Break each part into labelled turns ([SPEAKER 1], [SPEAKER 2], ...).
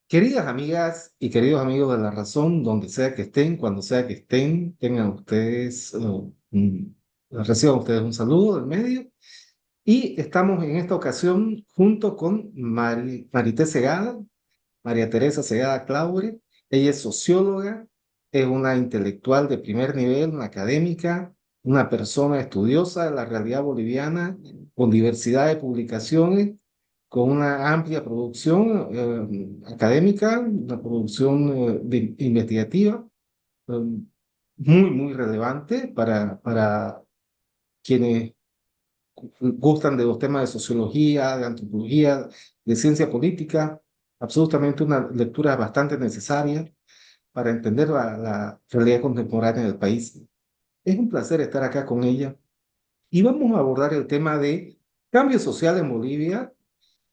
[SPEAKER 1] Queridas amigas y queridos amigos de La Razón, donde sea que estén, cuando sea que estén, tengan ustedes, reciban ustedes un saludo del medio. Y estamos en esta ocasión junto con Marité Segada, María Teresa Segada Claure. Ella es socióloga, es una intelectual de primer nivel, una académica, una persona estudiosa de la realidad boliviana, con diversidad de publicaciones, con una amplia producción académica, una producción investigativa, eh, muy relevante para quienes gustan de los temas de sociología, de antropología, de ciencia política. Absolutamente una lectura bastante necesaria para entender la realidad contemporánea del país. Es un placer estar acá con ella y vamos a abordar el tema de cambio social en Bolivia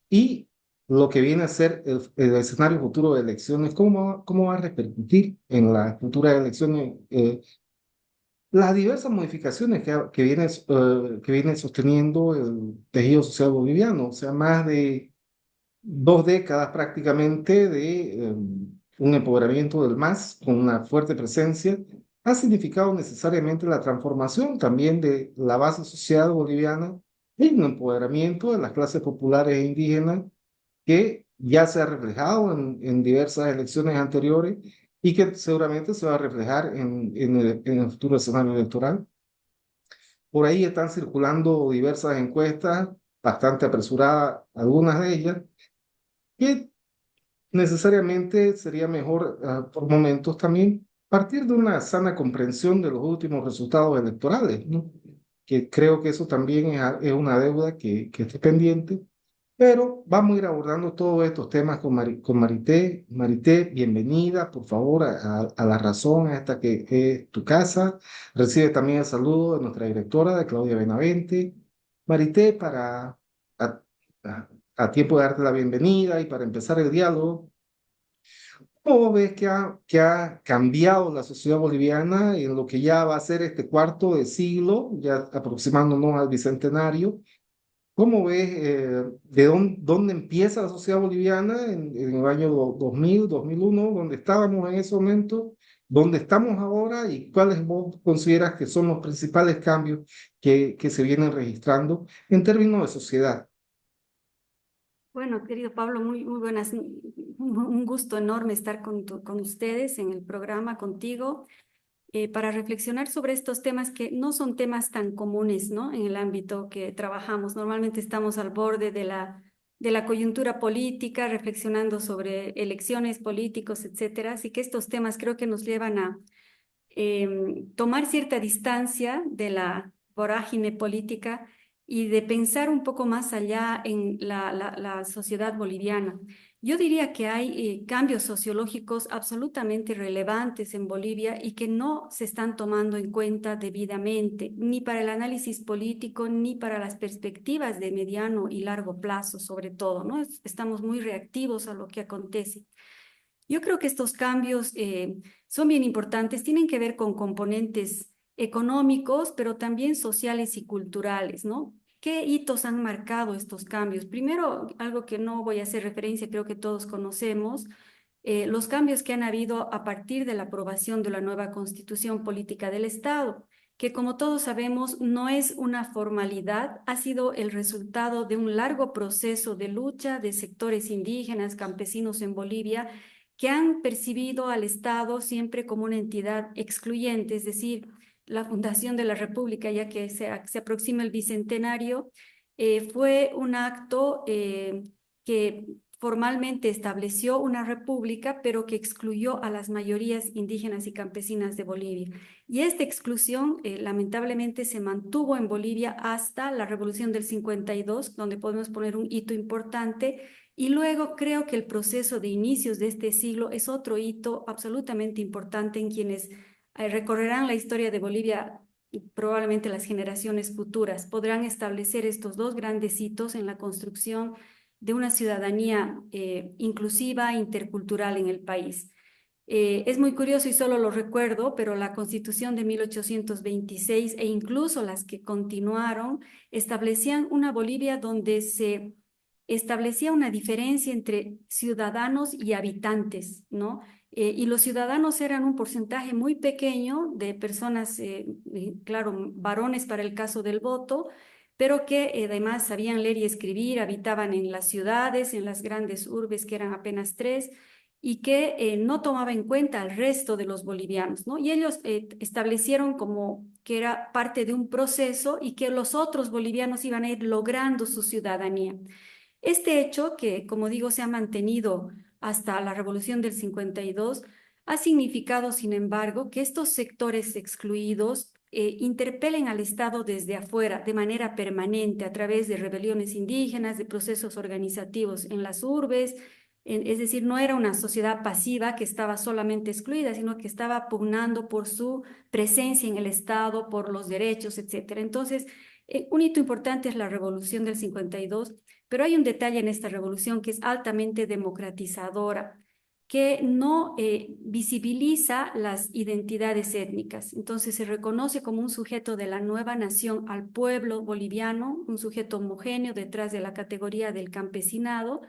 [SPEAKER 1] y lo que viene a ser el escenario futuro de elecciones, cómo va a repercutir en las futuras elecciones las diversas modificaciones que viene sosteniendo el tejido social boliviano, o sea, más de 2 décadas prácticamente de un empoderamiento del MAS con una fuerte presencia, ha significado necesariamente la transformación también de la base social boliviana y un empoderamiento de las clases populares e indígenas que ya se ha reflejado en diversas elecciones anteriores y que seguramente se va a reflejar en el futuro escenario electoral. Por ahí están circulando diversas encuestas, bastante apresuradas, algunas de ellas, que necesariamente sería mejor por momentos también partir de una sana comprensión de los últimos resultados electorales, ¿no? Que creo que eso también es una deuda que está pendiente, pero vamos a ir abordando todos estos temas con Marité. Marité, bienvenida, por favor, a La Razón, a esta que es tu casa. Recibe también el saludo de nuestra directora, de Claudia Benavente. Marité, a, a- a tiempo de darte la bienvenida y para empezar el diálogo, ¿cómo ves que ha cambiado la sociedad boliviana en lo que ya va a ser este cuarto de siglo, ya aproximándonos al bicentenario? ¿Cómo ves de dónde empieza la sociedad boliviana en el año 2000, 2001, donde estábamos en ese momento, dónde estamos ahora y cuáles vos consideras que son los principales cambios que se vienen registrando en términos de sociedad?
[SPEAKER 2] Bueno, querido Pablo, muy buenas. Un gusto enorme estar con ustedes en el programa contigo para reflexionar sobre estos temas que no son temas tan comunes, ¿no? En el ámbito que trabajamos. Normalmente estamos al borde de la coyuntura política, reflexionando sobre elecciones, políticos, etcétera. Así que estos temas creo que nos llevan a tomar cierta distancia de la vorágine política y de pensar un poco más allá en la sociedad boliviana. Yo diría que hay cambios sociológicos absolutamente relevantes en Bolivia y que no se están tomando en cuenta debidamente, ni para el análisis político, ni para las perspectivas de mediano y largo plazo, sobre todo, ¿no? Estamos muy reactivos a lo que acontece. Yo creo que estos cambios son bien importantes, tienen que ver con componentes económicos, pero también sociales y culturales, ¿no? ¿Qué hitos han marcado estos cambios? Primero, algo que no voy a hacer referencia, creo que todos conocemos, los cambios que han habido a partir de la aprobación de la nueva Constitución Política del Estado, que como todos sabemos no es una formalidad, ha sido el resultado de un largo proceso de lucha de sectores indígenas, campesinos en Bolivia, que han percibido al Estado siempre como una entidad excluyente, es decir, la fundación de la República, ya que se aproxima el bicentenario, fue un acto que formalmente estableció una república, pero que excluyó a las mayorías indígenas y campesinas de Bolivia. Y esta exclusión, lamentablemente, se mantuvo en Bolivia hasta la Revolución del 52, donde podemos poner un hito importante, y luego creo que el proceso de inicios de este siglo es otro hito absolutamente importante en quienes recorrerán la historia de Bolivia y probablemente las generaciones futuras podrán establecer estos dos grandes hitos en la construcción de una ciudadanía inclusiva, intercultural en el país. Es muy curioso y solo lo recuerdo, pero la Constitución de 1826 e incluso las que continuaron establecían una Bolivia donde se establecía una diferencia entre ciudadanos y habitantes, ¿no? Y los ciudadanos eran un porcentaje muy pequeño de personas, claro, varones para el caso del voto, pero que además sabían leer y escribir, habitaban en las ciudades, en las grandes urbes, que eran apenas tres, y que no tomaba en cuenta al resto de los bolivianos, ¿no? Y ellos establecieron como que era parte de un proceso y que los otros bolivianos iban a ir logrando su ciudadanía. Este hecho, que como digo se ha mantenido hasta la Revolución del 52, ha significado, sin embargo, que estos sectores excluidos interpelen al Estado desde afuera de manera permanente a través de rebeliones indígenas, de procesos organizativos en las urbes. Es decir, no era una sociedad pasiva que estaba solamente excluida, sino que estaba pugnando por su presencia en el Estado, por los derechos, etcétera. Entonces, un hito importante es la Revolución del 52, pero hay un detalle en esta revolución que es altamente democratizadora, que no visibiliza las identidades étnicas. Entonces se reconoce como un sujeto de la nueva nación al pueblo boliviano, un sujeto homogéneo detrás de la categoría del campesinado,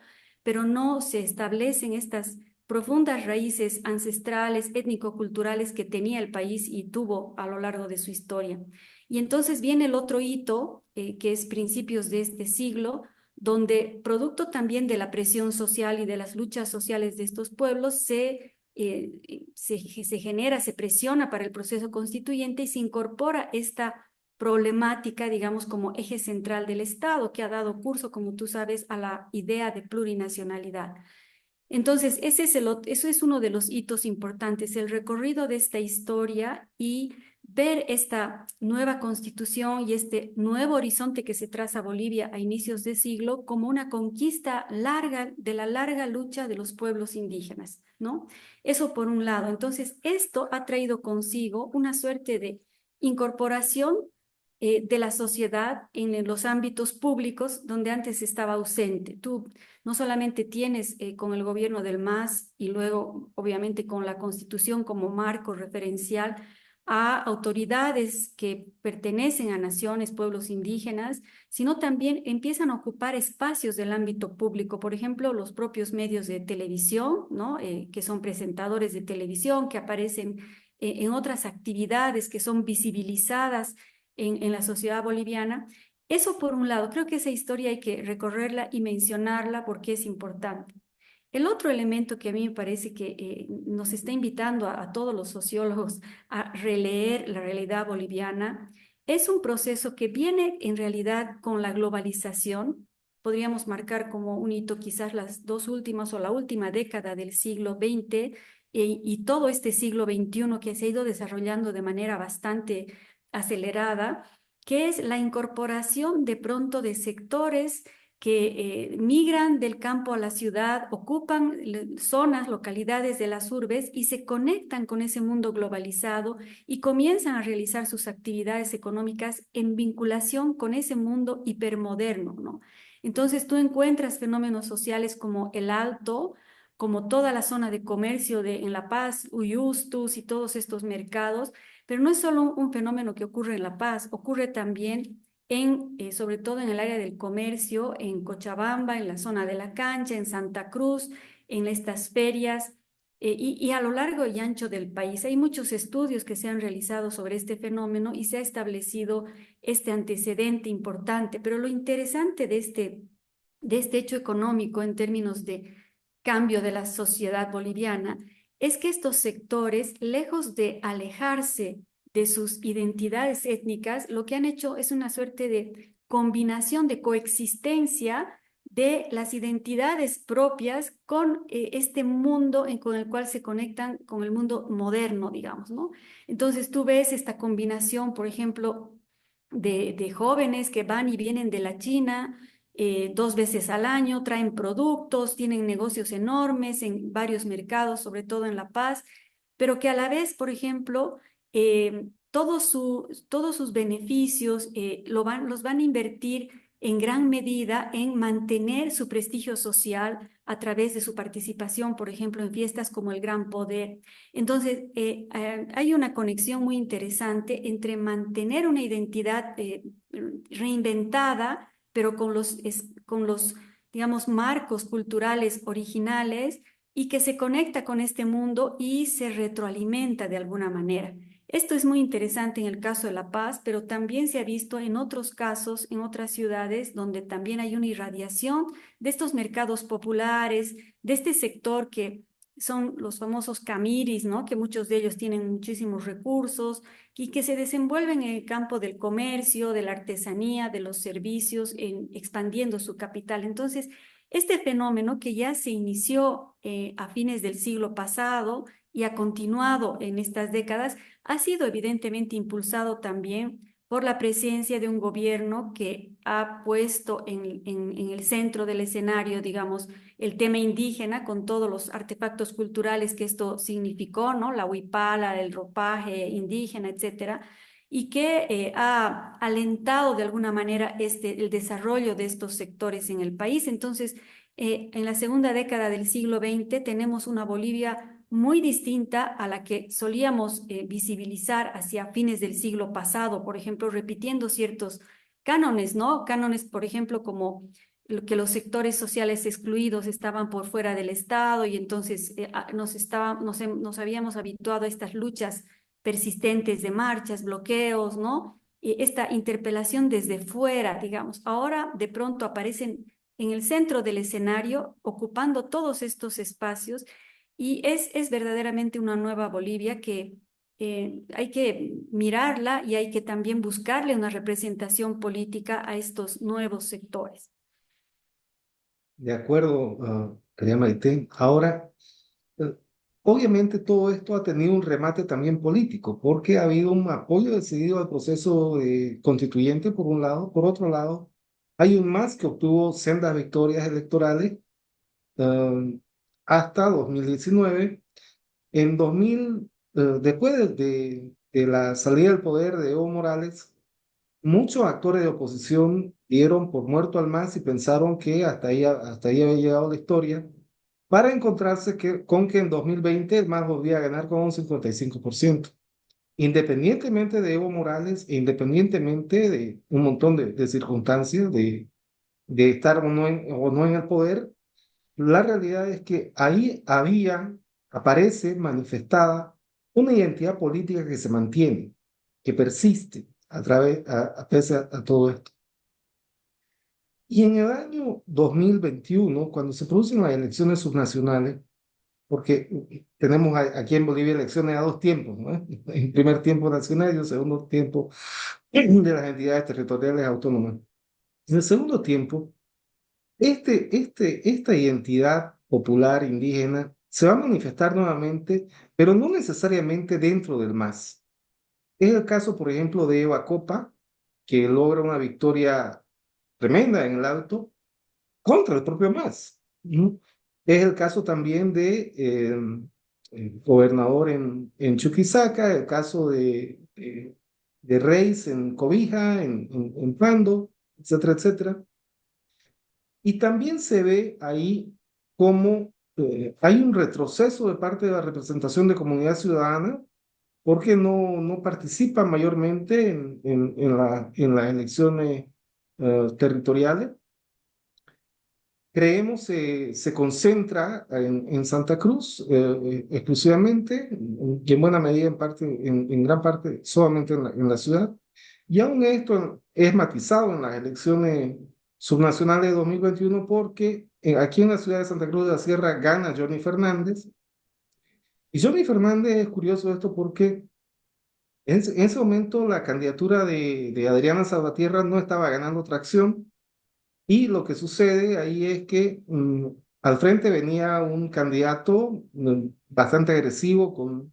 [SPEAKER 2] pero no se establecen estas profundas raíces ancestrales, étnico-culturales que tenía el país y tuvo a lo largo de su historia. Y entonces viene el otro hito, que es principios de este siglo, donde producto también de la presión social y de las luchas sociales de estos pueblos se genera, se presiona para el proceso constituyente y se incorpora esta problemática, digamos, como eje central del Estado, que ha dado curso, como tú sabes, a la idea de plurinacionalidad. Entonces, eso es uno de los hitos importantes, el recorrido de esta historia y ver esta nueva constitución y este nuevo horizonte que se traza Bolivia a inicios de siglo como una conquista larga de la larga lucha de los pueblos indígenas, ¿no? Eso por un lado. Entonces, esto ha traído consigo una suerte de incorporación de la sociedad en los ámbitos públicos donde antes estaba ausente. Tú no solamente tienes con el gobierno del MAS y luego obviamente con la Constitución como marco referencial a autoridades que pertenecen a naciones, pueblos indígenas, sino también empiezan a ocupar espacios del ámbito público, por ejemplo, los propios medios de televisión, ¿no? Que son presentadores de televisión, que aparecen en otras actividades que son visibilizadas en la sociedad boliviana. Eso por un lado, creo que esa historia hay que recorrerla y mencionarla porque es importante. El otro elemento que a mí me parece que nos está invitando a todos los sociólogos a releer la realidad boliviana es un proceso que viene en realidad con la globalización. Podríamos marcar como un hito quizás las dos últimas o la última década del siglo XX y todo este siglo XXI que se ha ido desarrollando de manera bastante acelerada, que es la incorporación de pronto de sectores que migran del campo a la ciudad, ocupan zonas, localidades de las urbes y se conectan con ese mundo globalizado y comienzan a realizar sus actividades económicas en vinculación con ese mundo hipermoderno, ¿no? Entonces tú encuentras fenómenos sociales como el Alto, como toda la zona de comercio en La Paz, Uyustus y todos estos mercados, pero no es solo un fenómeno que ocurre en La Paz, ocurre también sobre todo en el área del comercio, en Cochabamba, en la zona de la Cancha, en Santa Cruz, en estas ferias y a lo largo y ancho del país. Hay muchos estudios que se han realizado sobre este fenómeno y se ha establecido este antecedente importante, pero lo interesante de este hecho económico en términos de cambio de la sociedad boliviana es que estos sectores, lejos de alejarse de sus identidades étnicas, lo que han hecho es una suerte de combinación, de coexistencia de las identidades propias con este mundo con el cual se conectan con el mundo moderno, digamos, ¿no? Entonces tú ves esta combinación, por ejemplo, de jóvenes que van y vienen de la China, dos veces al año, traen productos, tienen negocios enormes en varios mercados, sobre todo en La Paz, pero que a la vez, por ejemplo, todos sus beneficios los van a invertir en gran medida en mantener su prestigio social a través de su participación, por ejemplo, en fiestas como el Gran Poder. Entonces, hay una conexión muy interesante entre mantener una identidad reinventada, pero con los digamos, marcos culturales originales y que se conecta con este mundo y se retroalimenta de alguna manera. Esto es muy interesante en el caso de La Paz, pero también se ha visto en otros casos, en otras ciudades, donde también hay una irradiación de estos mercados populares, de este sector que son los famosos camiris, ¿no? Que muchos de ellos tienen muchísimos recursos y que se desenvuelven en el campo del comercio, de la artesanía, de los servicios, expandiendo su capital. Entonces, este fenómeno que ya se inició a fines del siglo pasado y ha continuado en estas décadas, ha sido evidentemente impulsado también por la presencia de un gobierno que ha puesto en el centro del escenario, digamos, el tema indígena con todos los artefactos culturales que esto significó, ¿no? La huipala, el ropaje indígena, etcétera, y que ha alentado de alguna manera el desarrollo de estos sectores en el país. Entonces, en la segunda década del siglo XX tenemos una Bolivia muy distinta a la que solíamos visibilizar hacia fines del siglo pasado, por ejemplo, repitiendo ciertos cánones, ¿no? Cánones, por ejemplo, como que los sectores sociales excluidos estaban por fuera del Estado y entonces nos habíamos habituado a estas luchas persistentes de marchas, bloqueos, ¿no? Y esta interpelación desde fuera, digamos, ahora de pronto aparecen en el centro del escenario, ocupando todos estos espacios y es verdaderamente una nueva Bolivia que hay que mirarla y hay que también buscarle una representación política a estos nuevos sectores.
[SPEAKER 1] De acuerdo, querida Maite. Ahora, eh, obviamente todo esto ha tenido un remate también político, porque ha habido un apoyo decidido al proceso constituyente, por un lado. Por otro lado, hay un MAS que obtuvo sendas victorias electorales eh, hasta 2019. En 2000, después de la salida del poder de Evo Morales, muchos actores de oposición dieron por muerto al MAS y pensaron que hasta ahí había llegado la historia, para encontrarse con que en 2020 el MAS volvía a ganar con un 55%. Independientemente de Evo Morales, e independientemente de un montón de circunstancias de estar o no en el poder, la realidad es que ahí aparece manifestada una identidad política que se mantiene, que persiste a pese a todo esto. Y en el año 2021, cuando se producen las elecciones subnacionales, porque tenemos aquí en Bolivia elecciones a dos tiempos, ¿no? En primer tiempo nacional y en segundo tiempo de las entidades territoriales autónomas. En el segundo tiempo, esta identidad popular indígena se va a manifestar nuevamente, pero no necesariamente dentro del MAS. Es el caso, por ejemplo, de Eva Copa, que logra una victoria tremenda en el Alto contra el propio MAS, ¿no? Es el caso también de el gobernador en Chuquisaca, el caso de Reis en Cobija, en Pando, etcétera, etcétera. Y también se ve ahí cómo hay un retroceso de parte de la representación de comunidad ciudadana, porque no participa mayormente en las elecciones territoriales. Creemos se concentra en Santa Cruz exclusivamente, y en buena medida en gran parte solamente en la ciudad. Y aún esto es matizado en las elecciones subnacionales de 2021 porque aquí en la ciudad de Santa Cruz de la Sierra gana Johnny Fernández. Y Johnny Fernández es curioso esto porque en ese momento la candidatura de Adriana Salvatierra no estaba ganando tracción y lo que sucede ahí es que al frente venía un candidato bastante agresivo con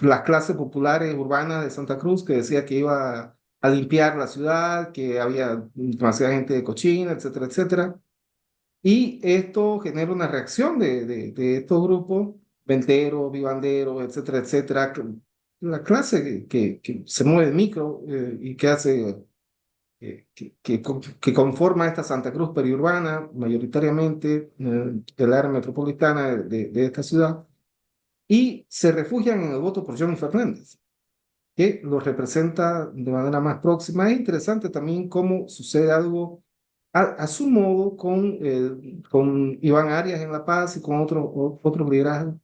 [SPEAKER 1] las clases populares urbanas de Santa Cruz, que decía que iba a limpiar la ciudad, que había demasiada gente de cochina, etcétera, etcétera. Y esto genera una reacción de estos grupos, venteros, vivanderos, etcétera, etcétera. La clase que se mueve en micro y que hace que conforma esta Santa Cruz periurbana, mayoritariamente el área metropolitana de esta ciudad, y se refugian en el voto por Johnny Fernández, que lo representa de manera más próxima. Es interesante también cómo sucede algo a su modo con Iván Arias en La Paz y con otros liderazgos.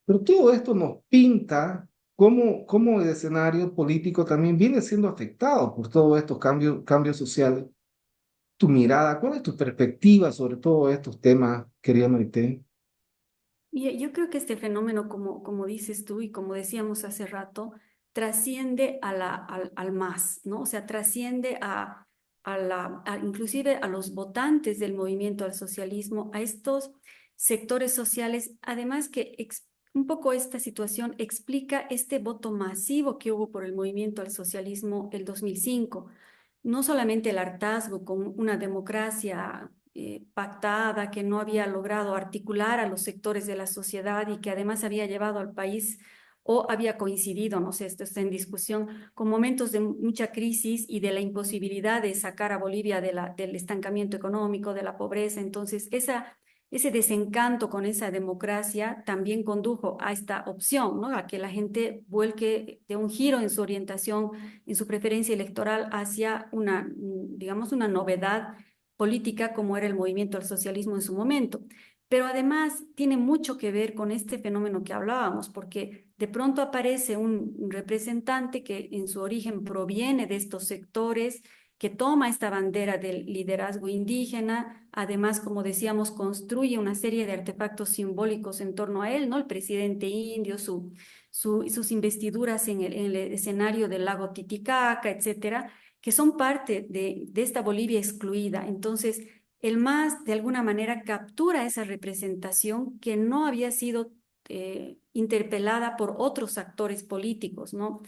[SPEAKER 1] Pero todo esto nos pinta cómo el escenario político también viene siendo afectado por todos estos cambios sociales. Tu mirada, ¿cuál es tu perspectiva sobre todos estos temas, querida Maite?
[SPEAKER 2] Y yo creo que este fenómeno, como dices tú y como decíamos hace rato, trasciende al más, ¿no? O sea, trasciende inclusive a los votantes del movimiento al socialismo, a estos sectores sociales, además que un poco esta situación explica este voto masivo que hubo por el movimiento al socialismo el 2005. No solamente el hartazgo con una democracia pactada, que no había logrado articular a los sectores de la sociedad y que además había llevado al país o había coincidido, no sé, esto está en discusión, con momentos de mucha crisis y de la imposibilidad de sacar a Bolivia del estancamiento económico, de la pobreza. Entonces, ese desencanto con esa democracia también condujo a esta opción, ¿no? A que la gente vuelque de un giro en su orientación, en su preferencia electoral hacia digamos, una novedad política como era el movimiento al socialismo en su momento. Pero además tiene mucho que ver con este fenómeno que hablábamos, porque de pronto aparece un representante que en su origen proviene de estos sectores, que toma esta bandera del liderazgo indígena, además, como decíamos, construye una serie de artefactos simbólicos en torno a él, ¿no? El presidente indio, sus investiduras en el escenario del lago Titicaca, etcétera, que son parte de esta Bolivia excluida. Entonces, el MAS de alguna manera captura esa representación que no había sido interpelada por otros actores políticos, ¿no?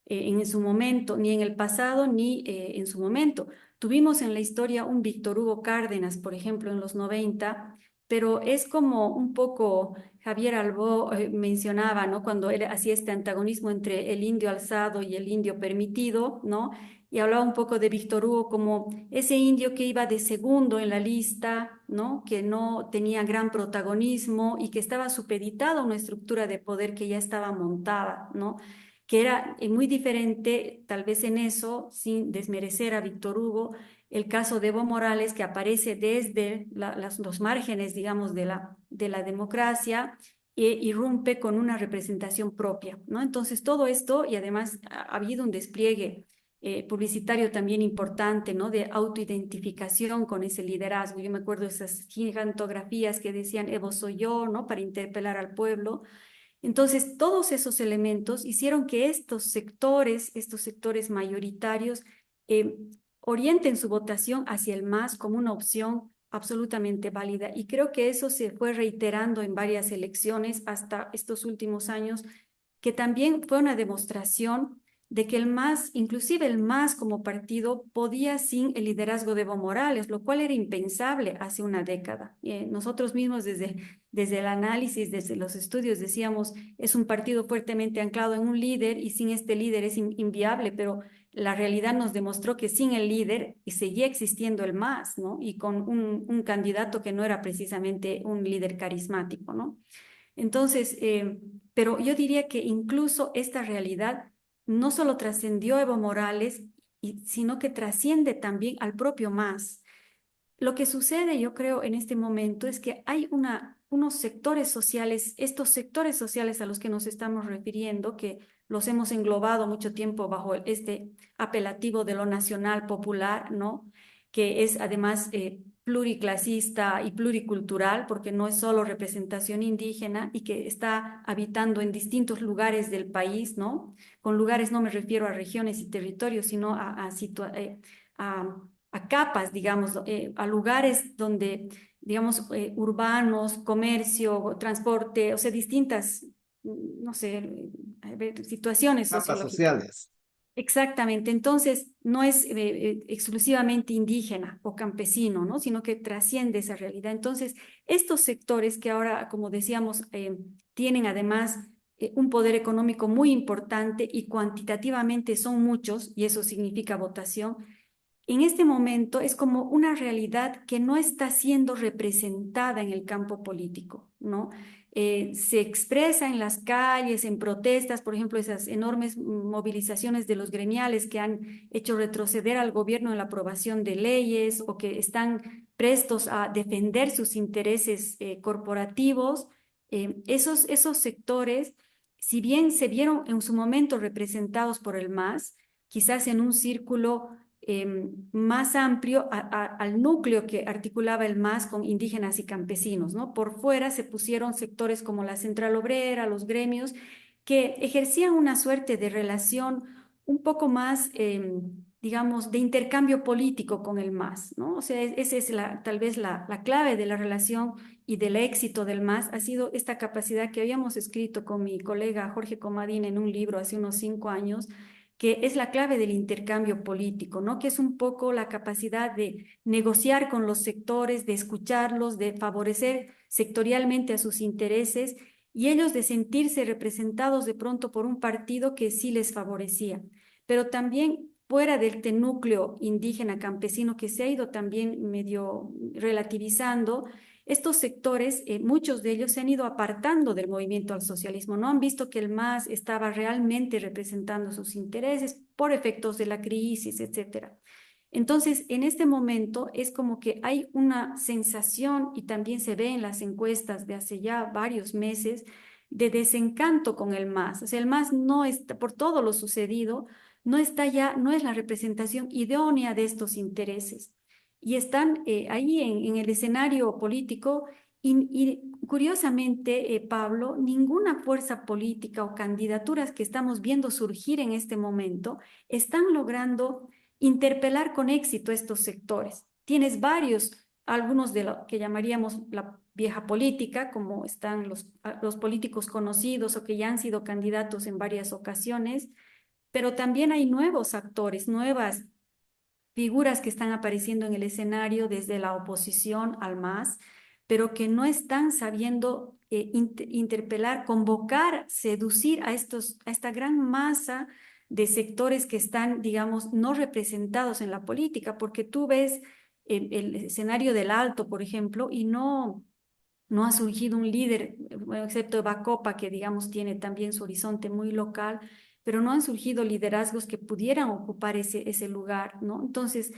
[SPEAKER 2] En su momento, ni en el pasado, ni en su momento. Tuvimos en la historia un Víctor Hugo Cárdenas, por ejemplo, en los 90, pero es como un poco Javier Albó mencionaba, ¿no? Cuando él hacía este antagonismo entre el indio alzado y el indio permitido, ¿no? Y hablaba un poco de Víctor Hugo como ese indio que iba de segundo en la lista, ¿no? Que no tenía gran protagonismo y que estaba supeditado a una estructura de poder que ya estaba montada, ¿no? Que era muy diferente, tal vez en eso, sin desmerecer a Víctor Hugo, el caso de Evo Morales, que aparece desde los márgenes, digamos, de la democracia, e irrumpe con una representación propia, ¿no? Entonces, todo esto, y además ha habido un despliegue publicitario también importante, ¿no? De autoidentificación con ese liderazgo. Yo me acuerdo de esas gigantografías que decían Evo soy yo, ¿no? Para interpelar al pueblo. Entonces, todos esos elementos hicieron que estos sectores mayoritarios, eh, orienten su votación hacia el MAS como una opción absolutamente válida. Y creo que eso se fue reiterando en varias elecciones hasta estos últimos años, que también fue una demostración de que el MAS, inclusive el MAS como partido, podía sin el liderazgo de Evo Morales, lo cual era impensable hace una década. Nosotros mismos desde el análisis, desde los estudios, decíamos, es un partido fuertemente anclado en un líder y sin este líder es inviable, pero la realidad nos demostró que sin el líder seguía existiendo el MAS, ¿no? Y con un candidato que no era precisamente un líder carismático, ¿no? Entonces, pero yo diría que incluso esta realidad no solo trascendió a Evo Morales, sino que trasciende también al propio MAS. Lo que sucede, yo creo, en este momento es que hay unos sectores sociales, estos sectores sociales a los que nos estamos refiriendo, que los hemos englobado mucho tiempo bajo este apelativo de lo nacional popular, ¿no? Que es además pluriclasista y pluricultural, porque no es solo representación indígena y que está habitando en distintos lugares del país, ¿no? Con lugares no me refiero a regiones y territorios, sino a a capas, digamos, a lugares donde, digamos, urbanos, comercio, transporte, o sea, distintas, no sé, situaciones
[SPEAKER 1] Capas
[SPEAKER 2] sociológicas.
[SPEAKER 1] sociales.
[SPEAKER 2] Exactamente, entonces no es exclusivamente indígena o campesino, ¿no? Sino que trasciende esa realidad. Entonces, estos sectores que ahora, como decíamos, tienen además un poder económico muy importante y cuantitativamente son muchos, y eso significa votación, en este momento es como una realidad que no está siendo representada en el campo político, ¿no? se expresa en las calles, en protestas, por ejemplo, esas enormes movilizaciones de los gremiales que han hecho retroceder al gobierno en la aprobación de leyes o que están prestos a defender sus intereses corporativos. Esos sectores, si bien se vieron en su momento representados por el MAS, quizás en un círculo más amplio al núcleo que articulaba el MAS con indígenas y campesinos, ¿no? Por fuera se pusieron sectores como la Central Obrera, los gremios, que ejercían una suerte de relación un poco más, digamos, de intercambio político con el MAS, ¿no? O sea, esa es tal vez la clave de la relación y del éxito del MAS, ha sido esta capacidad que habíamos escrito con mi colega Jorge Comadín en un libro hace unos 5 años, que es la clave del intercambio político, ¿no? Que es un poco la capacidad de negociar con los sectores, de escucharlos, de favorecer sectorialmente a sus intereses y ellos de sentirse representados de pronto por un partido que sí les favorecía. Pero también fuera del núcleo indígena campesino que se ha ido también medio relativizando, estos sectores, muchos de ellos se han ido apartando del movimiento al socialismo, no han visto que el MAS estaba realmente representando sus intereses por efectos de la crisis, etcétera. Entonces, en este momento es como que hay una sensación, y también se ve en las encuestas de hace ya varios meses, de desencanto con el MAS. O sea, el MAS no está, por todo lo sucedido, no está ya, no es la representación idónea de estos intereses y están ahí en el escenario político y curiosamente, Pablo, ninguna fuerza política o candidaturas que estamos viendo surgir en este momento están logrando interpelar con éxito estos sectores. Tienes varios, algunos de lo que llamaríamos la vieja política, como están los políticos conocidos o que ya han sido candidatos en varias ocasiones, pero también hay nuevos actores, nuevas figuras que están apareciendo en el escenario desde la oposición al MAS, pero que no están sabiendo interpelar, convocar, seducir a esta gran masa de sectores que están, digamos, no representados en la política, porque tú ves el escenario del Alto, por ejemplo, y no ha surgido un líder, bueno, excepto Bacopa, que digamos tiene también su horizonte muy local, pero no han surgido liderazgos que pudieran ocupar ese lugar, ¿no? Entonces,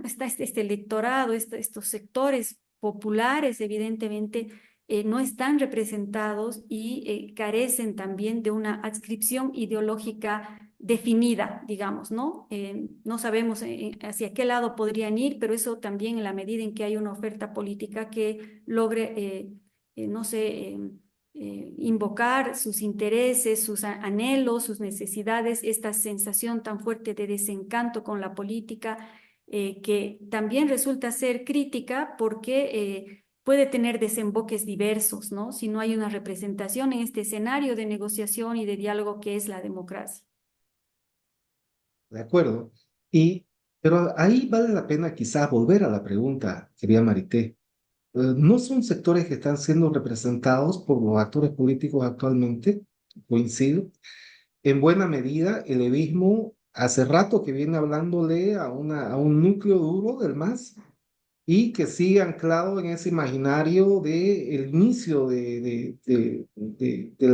[SPEAKER 2] está este electorado, estos sectores populares, evidentemente, no están representados y carecen también de una adscripción ideológica definida, digamos, ¿no? No sabemos hacia qué lado podrían ir, pero eso también en la medida en que hay una oferta política que logre, no sé, invocar sus intereses, sus anhelos, sus necesidades, esta sensación tan fuerte de desencanto con la política, que también resulta ser crítica porque puede tener desemboques diversos, ¿no? Si no hay una representación en este escenario de negociación y de diálogo que es la democracia.
[SPEAKER 1] ¿De acuerdo? Y, pero ahí vale la pena quizás volver a la pregunta, querida Marité. No son sectores que están siendo representados por los actores políticos actualmente, coincido. En buena medida, el levismo hace rato que viene hablándole a un núcleo duro del MAS y que sigue anclado en ese imaginario del inicio del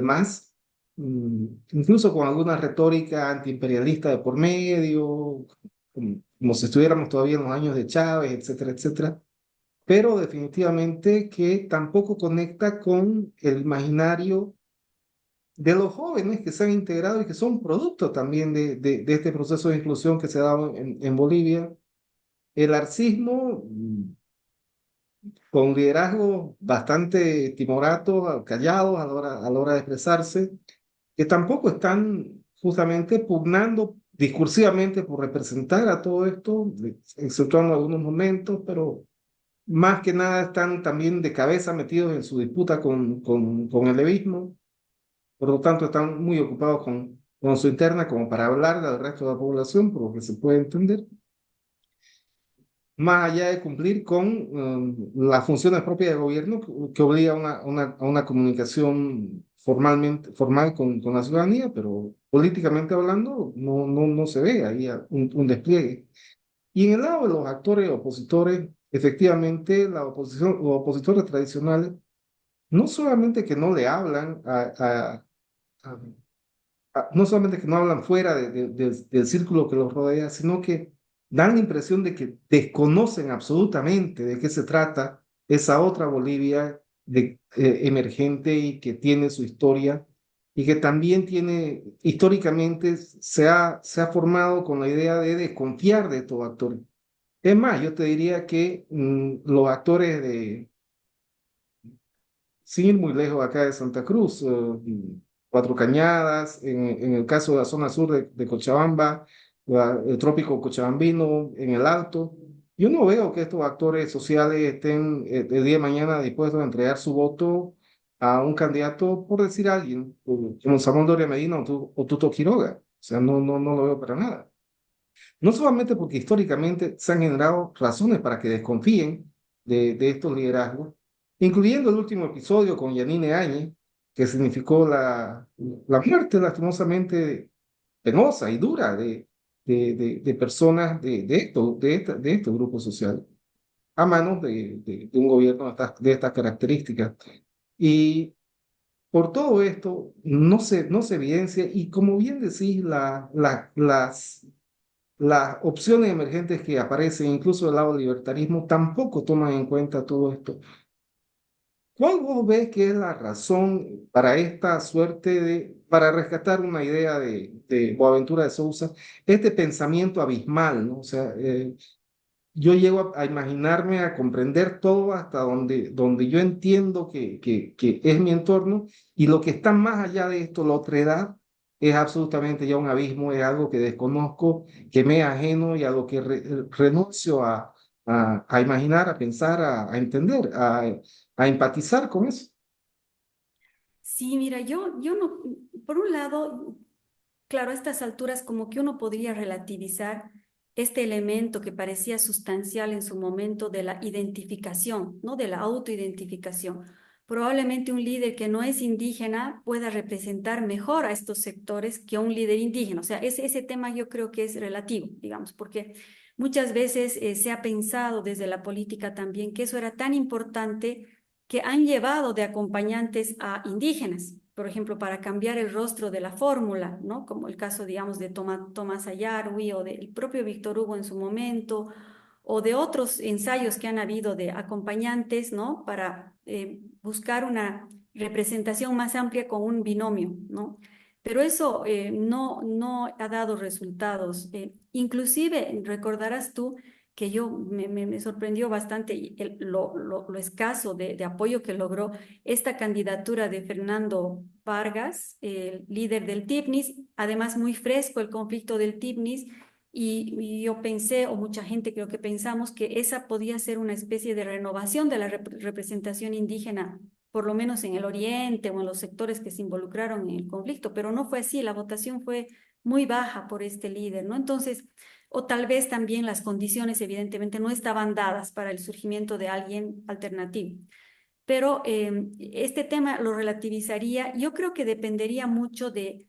[SPEAKER 1] MAS, incluso con alguna retórica antiimperialista de por medio, como si estuviéramos todavía en los años de Chávez, etcétera, etcétera, pero definitivamente que tampoco conecta con el imaginario de los jóvenes que se han integrado y que son producto también de este proceso de inclusión que se ha dado en Bolivia. El arcismo, con liderazgo bastante timoratos, callados a la hora de expresarse, que tampoco están justamente pugnando discursivamente por representar a todo esto, exceptuando algunos momentos, pero más que nada están también de cabeza metidos en su disputa con el levismo. Por lo tanto, están muy ocupados con su interna como para hablar al resto de la población, por lo que se puede entender, más allá de cumplir con las funciones propias del gobierno que obliga a a una comunicación formal con la ciudadanía, pero políticamente hablando no se ve ahí un despliegue. Y en el lado de los actores opositores, efectivamente, la oposición, los opositores tradicionales no solamente que no le hablan a- no solamente que no hablan fuera del círculo que los rodea, sino que dan la impresión de que desconocen absolutamente de qué se trata esa otra Bolivia emergente y que tiene su historia y que también tiene, históricamente, se ha formado con la idea de desconfiar de todo actor. Es más, yo te diría que los actores sin ir muy lejos acá de Santa Cruz, Cuatro Cañadas, en el caso de la zona sur de Cochabamba, el trópico cochabambino, en el Alto. Yo no veo que estos actores sociales estén el día de mañana dispuestos a entregar su voto a un candidato, por decir a alguien, como Samuel Doria Medina o Tuto Quiroga. O sea, no lo veo para nada. No solamente porque históricamente se han generado razones para que desconfíen de estos liderazgos, incluyendo el último episodio con Yanine Áñez, que significó la muerte lastimosamente penosa y dura de personas de estos grupos sociales a manos de un gobierno de estas características. Y por todo esto no se evidencia y como bien decís, las opciones emergentes que aparecen, incluso del lado del libertarismo, tampoco toman en cuenta todo esto. ¿Cuál vos ves que es la razón para esta suerte para rescatar una idea de Boaventura de Sousa, este pensamiento abismal, ¿no? O sea, yo llego a imaginarme, a comprender todo hasta donde yo entiendo que es mi entorno y lo que está más allá de esto, la otredad, es absolutamente ya un abismo, es algo que desconozco, que me es ajeno y a lo que renuncio a imaginar, a pensar, a entender, a empatizar con eso.
[SPEAKER 2] Sí, mira, yo no, por un lado, claro, a estas alturas como que uno podría relativizar este elemento que parecía sustancial en su momento de la identificación, ¿no? De la autoidentificación. Probablemente un líder que no es indígena pueda representar mejor a estos sectores que un líder indígena. O sea, ese tema yo creo que es relativo, digamos, porque muchas veces se ha pensado desde la política también que eso era tan importante que han llevado de acompañantes a indígenas, por ejemplo, para cambiar el rostro de la fórmula, ¿no? Como el caso, digamos, de Tomás Ayarwi o del propio Víctor Hugo en su momento, o de otros ensayos que han habido de acompañantes, ¿no? Para buscar una representación más amplia con un binomio, ¿no? Pero eso no ha dado resultados. Inclusive, recordarás tú que me sorprendió bastante lo escaso de apoyo que logró esta candidatura de Fernando Vargas, el líder del TIPNIS, además muy fresco el conflicto del TIPNIS, y yo pensé, o mucha gente creo que pensamos, que esa podía ser una especie de renovación de la representación indígena, por lo menos en el oriente o en los sectores que se involucraron en el conflicto, pero no fue así, la votación fue muy baja por este líder, ¿no? Entonces, o tal vez también las condiciones evidentemente no estaban dadas para el surgimiento de alguien alternativo. Pero este tema lo relativizaría. Yo creo que dependería mucho de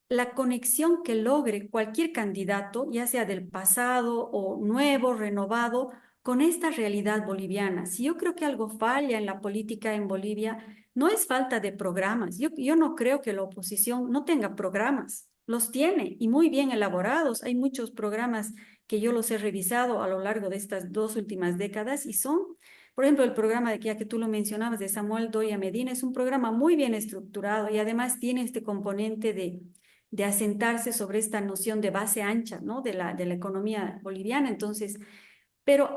[SPEAKER 2] la conexión que logre cualquier candidato, ya sea del pasado o nuevo, renovado, con esta realidad boliviana. Si yo creo que algo falla en la política en Bolivia, no es falta de programas. Yo no creo que la oposición no tenga programas. Los tiene y muy bien elaborados. Hay muchos programas que yo los he revisado a lo largo de estas 2 últimas décadas y son, por ejemplo, el programa de que ya que tú lo mencionabas de Samuel Doria Medina es un programa muy bien estructurado y además tiene este componente de asentarse sobre esta noción de base ancha, ¿no? De la economía boliviana. Entonces, pero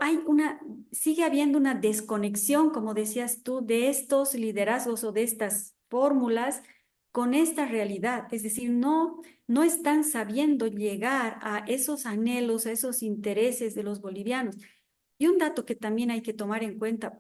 [SPEAKER 2] sigue habiendo una desconexión, como decías tú, de estos liderazgos o de estas fórmulas con esta realidad. Es decir, no están sabiendo llegar a esos anhelos, a esos intereses de los bolivianos. Y un dato que también hay que tomar en cuenta,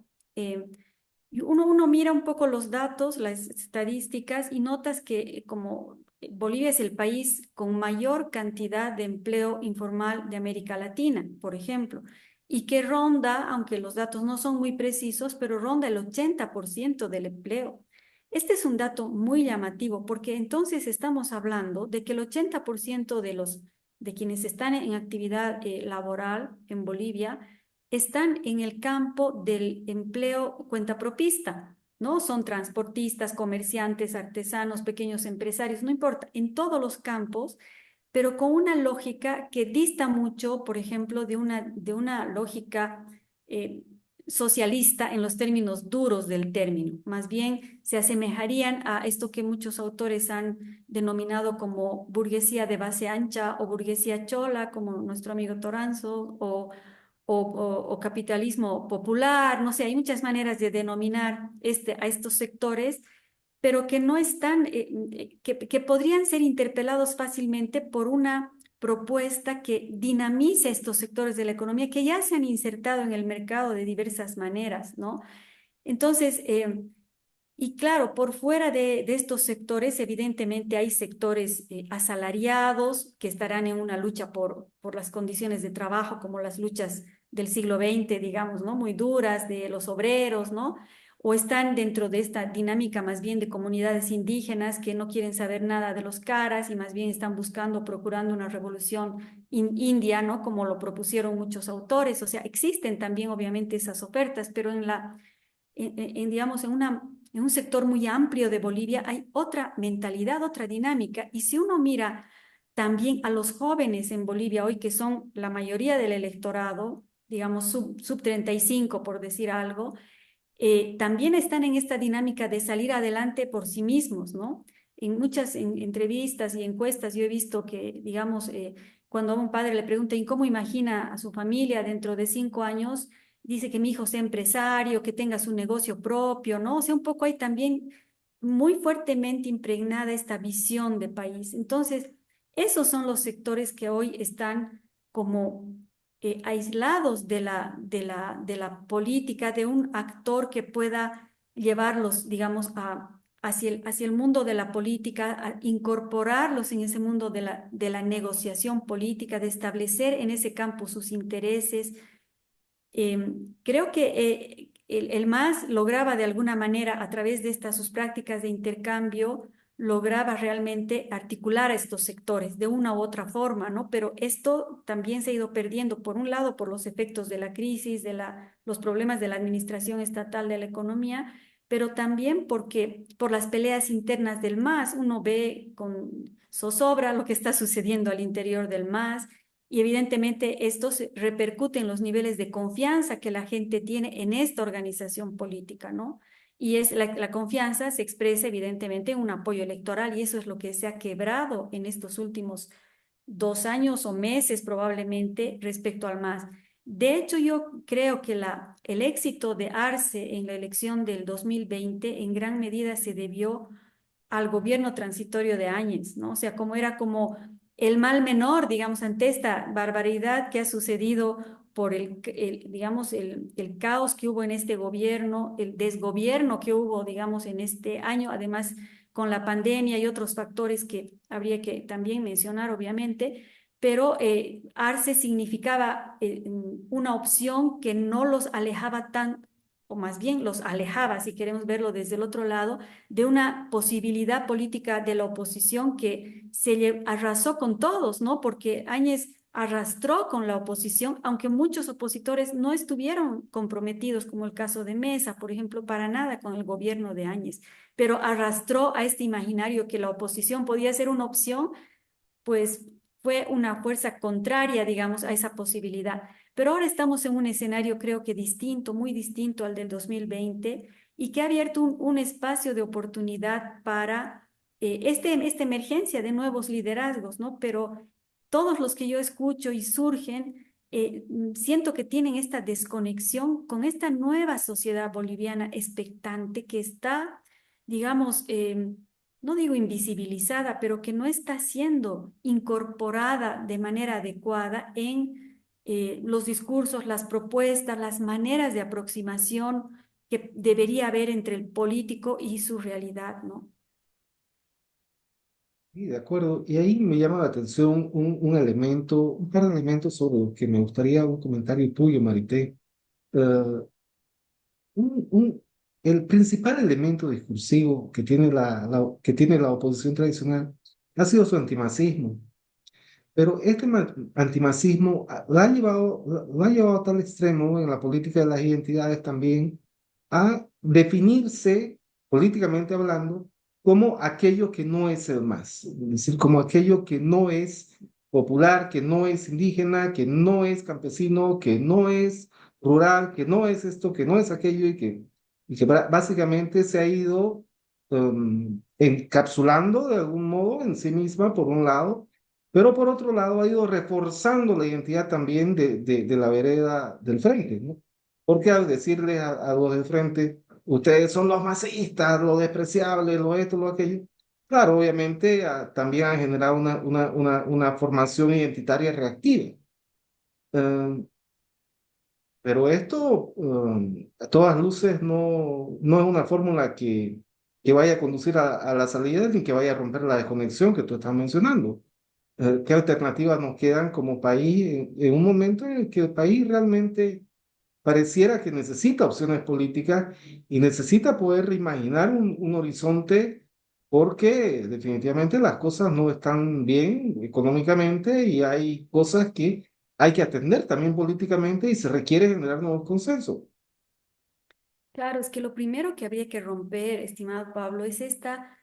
[SPEAKER 2] uno mira un poco los datos, las estadísticas y notas que como Bolivia es el país con mayor cantidad de empleo informal de América Latina, por ejemplo, y que ronda, aunque los datos no son muy precisos, pero ronda el 80% del empleo. Este es un dato muy llamativo porque entonces estamos hablando de que el 80% de quienes están en actividad laboral en Bolivia están en el campo del empleo cuentapropista, ¿no? Son transportistas, comerciantes, artesanos, pequeños empresarios, no importa, en todos los campos, pero con una lógica que dista mucho, por ejemplo, de una lógica eh, socialista en los términos duros del término. Más bien se asemejarían a esto que muchos autores han denominado como burguesía de base ancha o burguesía chola, como nuestro amigo Toranzo, o capitalismo popular, no sé, hay muchas maneras de denominar a estos sectores, pero que no están, que podrían ser interpelados fácilmente por una propuesta que dinamice estos sectores de la economía que ya se han insertado en el mercado de diversas maneras, ¿no? Entonces, y claro, por fuera de estos sectores, evidentemente hay sectores asalariados que estarán en una lucha por las condiciones de trabajo, como las luchas del siglo XX, digamos, ¿no? Muy duras de los obreros, ¿no? O están dentro de esta dinámica más bien de comunidades indígenas que no quieren saber nada de los caras y más bien están buscando, procurando una revolución india, ¿no? Como lo propusieron muchos autores. O sea, existen también obviamente esas ofertas, pero digamos, en un sector muy amplio de Bolivia hay otra mentalidad, otra dinámica. Y si uno mira también a los jóvenes en Bolivia hoy, que son la mayoría del electorado, digamos, sub 35 por decir algo, también están en esta dinámica de salir adelante por sí mismos, ¿no? En muchas entrevistas y encuestas yo he visto que, digamos, cuando a un padre le preguntan ¿y cómo imagina a su familia dentro de 5 años? Dice que mi hijo sea empresario, que tenga su negocio propio, ¿no? O sea, un poco hay también muy fuertemente impregnada esta visión de país. Entonces, esos son los sectores que hoy están como aislados de la política, de un actor que pueda llevarlos, digamos, hacia el mundo de la política, a incorporarlos en ese mundo de la negociación política, de establecer en ese campo sus intereses. Creo que el MAS lograba de alguna manera, a través de estas sus prácticas de intercambio, lograba realmente articular a estos sectores de una u otra forma, ¿no? Pero esto también se ha ido perdiendo, por un lado, por los efectos de la crisis, los problemas de la administración estatal de la economía, pero también porque por las peleas internas del MAS, uno ve con zozobra lo que está sucediendo al interior del MAS y evidentemente esto se repercute en los niveles de confianza que la gente tiene en esta organización política, ¿no? Y la confianza se expresa evidentemente en un apoyo electoral y eso es lo que se ha quebrado en estos últimos 2 años o meses probablemente respecto al MAS. De hecho, yo creo que el éxito de Arce en la elección del 2020 en gran medida se debió al gobierno transitorio de Áñez, ¿no? O sea, como era como el mal menor, digamos, ante esta barbaridad que ha sucedido por digamos, el caos que hubo en este gobierno, el desgobierno que hubo, digamos, en este año, además con la pandemia y otros factores que habría que también mencionar, obviamente, pero Arce significaba una opción que no los alejaba tan, o más bien los alejaba, si queremos verlo desde el otro lado, de una posibilidad política de la oposición que se arrasó con todos, ¿no? Porque Áñez arrastró con la oposición, aunque muchos opositores no estuvieron comprometidos, como el caso de Mesa, por ejemplo, para nada con el gobierno de Áñez, pero arrastró a este imaginario que la oposición podía ser una opción, pues fue una fuerza contraria, digamos, a esa posibilidad. Pero ahora estamos en un escenario, creo que distinto, muy distinto al del 2020, y que ha abierto un espacio de oportunidad para esta emergencia de nuevos liderazgos, ¿no? Pero todos los que yo escucho y surgen, siento que tienen esta desconexión con esta nueva sociedad boliviana expectante que está, digamos, no digo invisibilizada, pero que no está siendo incorporada de manera adecuada en los discursos, las propuestas, las maneras de aproximación que debería haber entre el político y su realidad, ¿no?
[SPEAKER 1] Sí, de acuerdo. Y ahí me llama la atención un elemento, un par de elementos sobre los que me gustaría un comentario tuyo, Marité. Eh, un, un- el principal elemento discursivo que tiene que tiene la oposición tradicional ha sido su antimacismo. Pero este antimacismo lo ha llevado a tal extremo en la política de las identidades también definirse políticamente hablando como aquello que no es el MAS, es decir, como aquello que no es popular, que no es indígena, que no es campesino, que no es rural, que no es esto, que no es aquello y que básicamente se ha ido encapsulando de algún modo en sí misma, por un lado, pero por otro lado ha ido reforzando la identidad también de la vereda del frente, ¿no? Porque al decirle a los del frente, ustedes son los masistas, lo despreciable, lo esto, lo aquello, claro, obviamente también ha generado una formación identitaria reactiva. Eh, pero esto, a todas luces, no es una fórmula que vaya a conducir a la salida ni que vaya a romper la desconexión que tú estás mencionando. ¿Qué alternativas nos quedan como país en un momento en el que el país realmente pareciera que necesita opciones políticas y necesita poder reimaginar un horizonte porque definitivamente las cosas no están bien económicamente y hay cosas que hay que atender también políticamente y se requiere generar nuevos consensos?
[SPEAKER 2] Claro, es que lo primero que habría que romper, estimado Pablo, es esta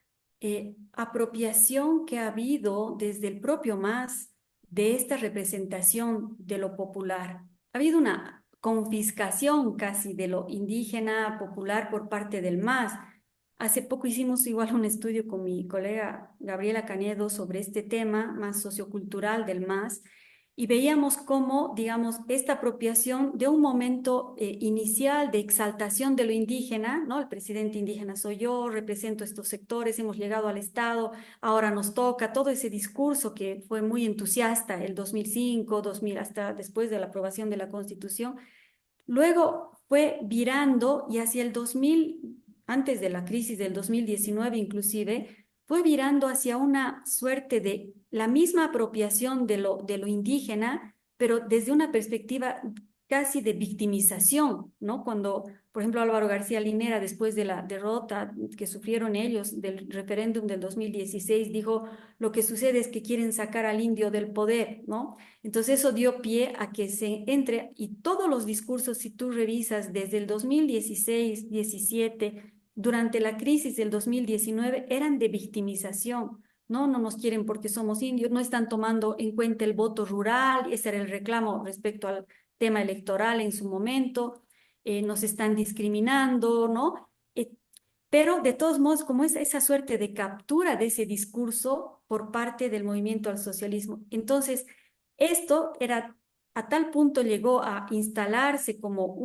[SPEAKER 2] apropiación que ha habido desde el propio MAS de esta representación de lo popular. Ha habido una confiscación casi de lo indígena popular por parte del MAS. Hace poco hicimos igual un estudio con mi colega Gabriela Canedo sobre este tema más sociocultural del MAS y veíamos cómo, digamos, esta apropiación de un momento inicial de exaltación de lo indígena, ¿no? El presidente indígena soy yo, represento estos sectores, hemos llegado al Estado, ahora nos toca, todo ese discurso que fue muy entusiasta el 2005, 2000, hasta después de la aprobación de la Constitución. Luego fue virando y hacia el 2000, antes de la crisis del 2019 inclusive, fue virando hacia una suerte de la misma apropiación de lo indígena, pero desde una perspectiva casi de victimización, ¿no? Cuando, por ejemplo, Álvaro García Linera, después de la derrota que sufrieron ellos del referéndum del 2016, dijo, lo que sucede es que quieren sacar al indio del poder, ¿no? Entonces eso dio pie a que se entre y todos los discursos, si tú revisas desde el 2016, 17, durante la crisis del 2019, eran de victimización. No, no nos quieren porque somos indios, no están tomando en cuenta el voto rural, ese era el reclamo respecto al tema electoral en su momento, nos están discriminando, ¿no? Pero de todos modos, como es esa suerte de captura de ese discurso por parte del movimiento al socialismo. Entonces, esto era a tal punto llegó a instalarse como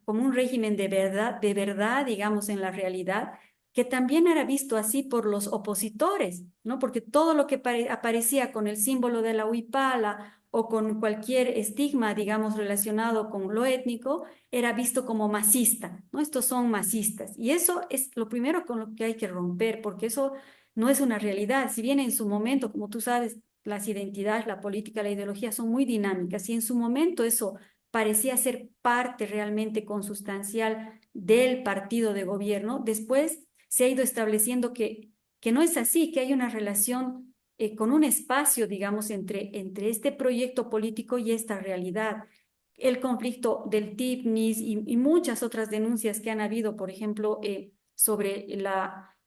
[SPEAKER 2] como un régimen de verdad, digamos, en la realidad, que también era visto así por los opositores, ¿no? Porque todo lo que aparecía con el símbolo de la huipala o con cualquier estigma, digamos, relacionado con lo étnico, era visto como masista, ¿no? Estos son masistas. Y eso es lo primero con lo que hay que romper, porque eso no es una realidad. Si bien en su momento, como tú sabes, las identidades, la política, la ideología son muy dinámicas y en su momento eso parecía ser parte realmente consustancial del partido de gobierno, después se ha ido estableciendo que no es así, que hay una relación con un espacio, digamos, entre este proyecto político y esta realidad. El conflicto del TIPNIS y muchas otras denuncias que han habido, por ejemplo, sobre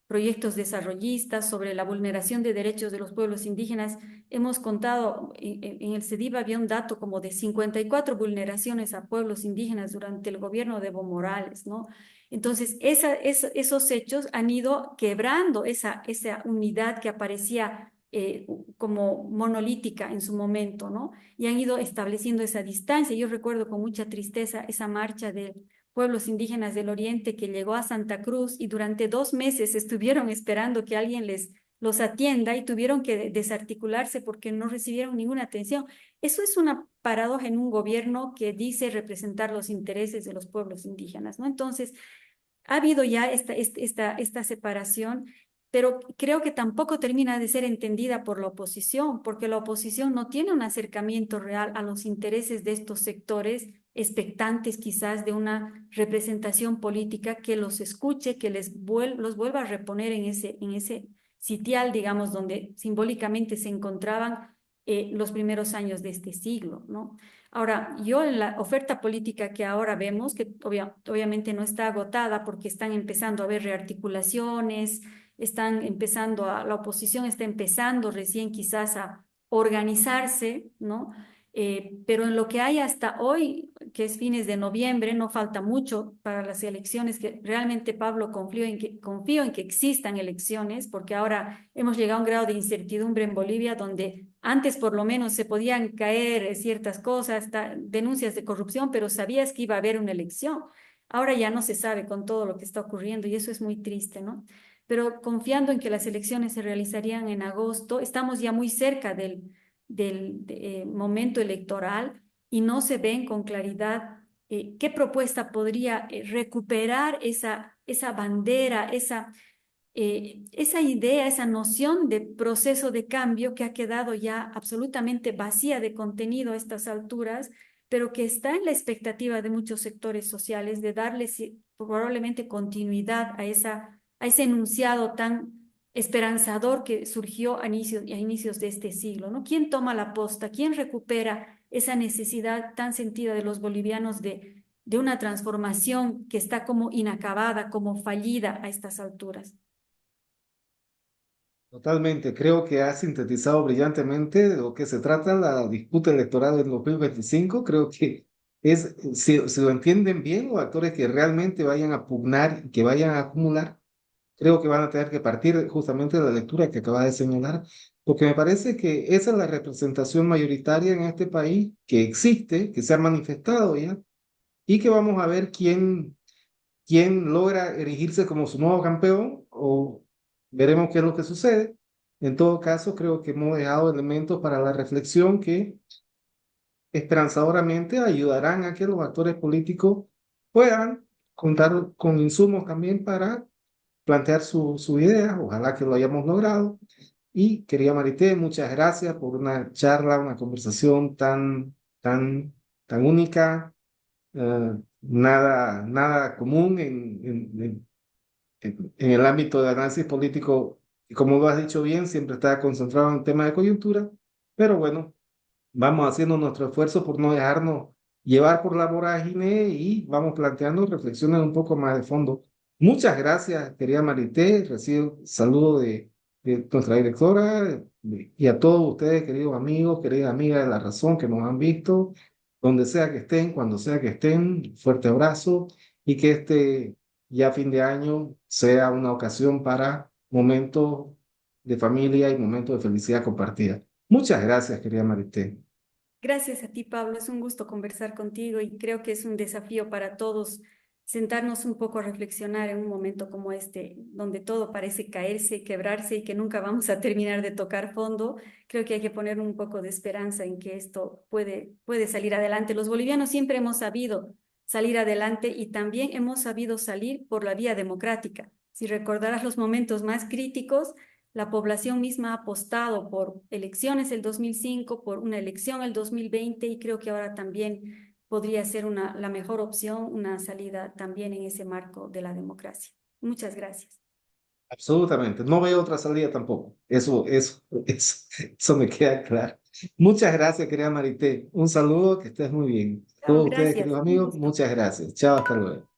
[SPEAKER 2] proyectos desarrollistas, sobre la vulneración de derechos de los pueblos indígenas. Hemos contado, en el CEDIV había un dato como de 54 vulneraciones a pueblos indígenas durante el gobierno de Evo Morales, ¿no? Entonces, esos hechos han ido quebrando esa unidad que aparecía como monolítica en su momento, ¿no? Y han ido estableciendo esa distancia. Yo recuerdo con mucha tristeza esa marcha de pueblos indígenas del Oriente que llegó a Santa Cruz y durante 2 meses estuvieron esperando que alguien los atienda y tuvieron que desarticularse porque no recibieron ninguna atención. Eso es una paradoja en un gobierno que dice representar los intereses de los pueblos indígenas, ¿no? Entonces, ha habido ya esta separación, pero creo que tampoco termina de ser entendida por la oposición, porque la oposición no tiene un acercamiento real a los intereses de estos sectores expectantes quizás de una representación política que los escuche, que los vuelva a reponer en ese sitial, digamos, donde simbólicamente se encontraban los primeros años de este siglo, ¿no? Ahora, yo en la oferta política que ahora vemos, que obviamente no está agotada porque están empezando a haber rearticulaciones, la oposición está empezando recién quizás a organizarse, ¿no? Pero en lo que hay hasta hoy, que es fines de noviembre, no falta mucho para las elecciones, que realmente, Pablo, confío en que existan elecciones, porque ahora hemos llegado a un grado de incertidumbre en Bolivia donde antes por lo menos se podían caer ciertas cosas, denuncias de corrupción, pero sabías que iba a haber una elección. Ahora ya no se sabe con todo lo que está ocurriendo y eso es muy triste, ¿no? Pero confiando en que las elecciones se realizarían en agosto, estamos ya muy cerca del momento electoral y no se ven con claridad qué propuesta podría recuperar esa bandera, esa idea, esa noción de proceso de cambio que ha quedado ya absolutamente vacía de contenido a estas alturas, pero que está en la expectativa de muchos sectores sociales de darle probablemente continuidad a ese enunciado tan esperanzador que surgió a inicios de este siglo, ¿no? ¿Quién toma la posta? ¿Quién recupera esa necesidad tan sentida de los bolivianos de una transformación que está como inacabada, como fallida a estas alturas?
[SPEAKER 1] Totalmente, creo que ha sintetizado brillantemente de lo que se trata la disputa electoral del 2025. Creo que es, si lo entienden bien, los actores que realmente vayan a pugnar y que vayan a acumular, creo que van a tener que partir justamente de la lectura que acaba de señalar, porque me parece que esa es la representación mayoritaria en este país que existe, que se ha manifestado ya, y que vamos a ver quién logra erigirse como su nuevo campeón o veremos qué es lo que sucede. En todo caso, creo que hemos dejado elementos para la reflexión que esperanzadoramente ayudarán a que los actores políticos puedan contar con insumos también para plantear su idea. Ojalá que lo hayamos logrado. Y querida Marité, muchas gracias por una charla, una conversación tan única, nada común en el ámbito de análisis político, y como lo has dicho bien, siempre está concentrado en temas de coyuntura, pero bueno, vamos haciendo nuestro esfuerzo por no dejarnos llevar por la vorágine y vamos planteando reflexiones un poco más de fondo. Muchas gracias, querida Marité, recibo saludo de nuestra directora y a todos ustedes, queridos amigos, queridas amigas de La Razón que nos han visto, donde sea que estén, cuando sea que estén, fuerte abrazo y que este ya fin de año sea una ocasión para momentos de familia y momentos de felicidad compartida. Muchas gracias, querida Marité.
[SPEAKER 2] Gracias a ti, Pablo. Es un gusto conversar contigo y creo que es un desafío para todos sentarnos un poco a reflexionar en un momento como este, donde todo parece caerse, quebrarse y que nunca vamos a terminar de tocar fondo. Creo que hay que poner un poco de esperanza en que esto puede salir adelante. Los bolivianos siempre hemos sabido salir adelante y también hemos sabido salir por la vía democrática. Si recordarás los momentos más críticos, la población misma ha apostado por elecciones el 2005, por una elección el 2020 y creo que ahora también podría ser la mejor opción, una salida también en ese marco de la democracia. Muchas gracias.
[SPEAKER 1] Absolutamente. No veo otra salida tampoco. Eso me queda claro. Muchas gracias, querida Marité. Un saludo, que estés muy bien.
[SPEAKER 2] Chao,
[SPEAKER 1] Todos ustedes,
[SPEAKER 2] gracias.
[SPEAKER 1] queridos
[SPEAKER 2] Un
[SPEAKER 1] amigos,
[SPEAKER 2] gusto.
[SPEAKER 1] muchas gracias. Chao, hasta luego.